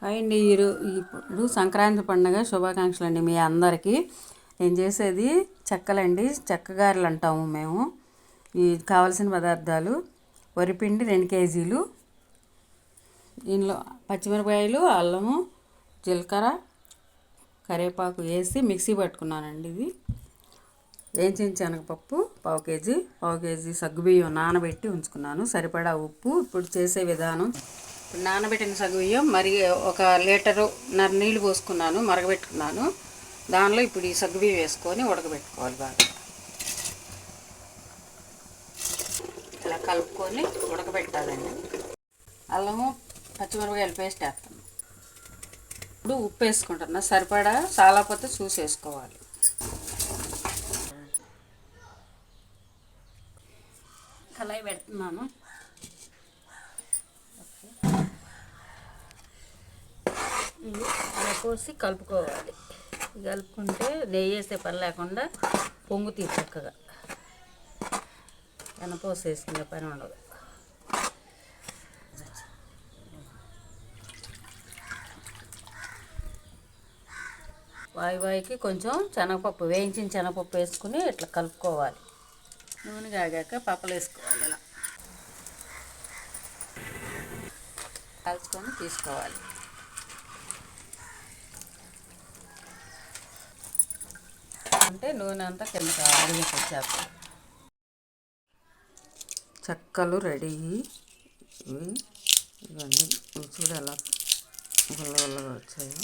అండి ఇప్పుడు సంక్రాంతి పండుగ శుభాకాంక్షలు అండి మీ అందరికీ. నేను చేసేది చెక్కలండి, చెక్క గారెలు అంటాము మేము. ఈ కావలసిన పదార్థాలు: వరిపిండి 2 కేజీలు, దీనిలో పచ్చిమిరపకాయలు, అల్లము, జీలకర్ర, కరివేపాకు వేసి మిక్సీ పట్టుకున్నానండి. ఇది వేయించిన శనగపప్పు పావు కేజీ సగ్గుబియ్యం నానబెట్టి ఉంచుకున్నాను, సరిపడా ఉప్పు. ఇప్పుడు చేసే విధానం: నానబెట్టిన సగ్గుబియ్యం ఒక లీటరున్నర నీళ్ళు పోసుకున్నాను, మరగబెట్టుకున్నాను. దానిలో ఇప్పుడు ఈ సగ్గుబియ్యం వేసుకొని ఉడకబెట్టుకోవాలి. బాగా ఇలా కలుపుకొని ఉడకబెట్టాలండి. అల్లము పచ్చిమిరపకాయల పేస్ట్ వేస్తాను. ఇప్పుడు ఉప్పు వేసుకుంటున్నా, సరిపడా, చాలకపోతే చూసి వేసుకోవాలి. కళాయి పెడుతున్నాను. అలా పోసి కలుపుకోవాలి. కలుపుకుంటే నెయ్యి వేసే పని లేకుండా పొంగుతుంది చక్కగా. ఎనపోసి వేసుకునే పని ఉండదు. వాయికి కొంచెం శనగపప్పు, వేయించిన శనగపప్పు వేసుకుని ఇట్లా కలుపుకోవాలి. నూనె కాగాక పప్పలు వేసుకోవాలి. ఇలా కాల్చుకొని తీసుకోవాలి. అంటే నూనె అంతా కిందకి అరిగిపోయి వచ్చేస్తుంది. చెక్కలు రెడీ. ఇవన్నీ చూడు ఎలా గుల్లగా వచ్చాయో.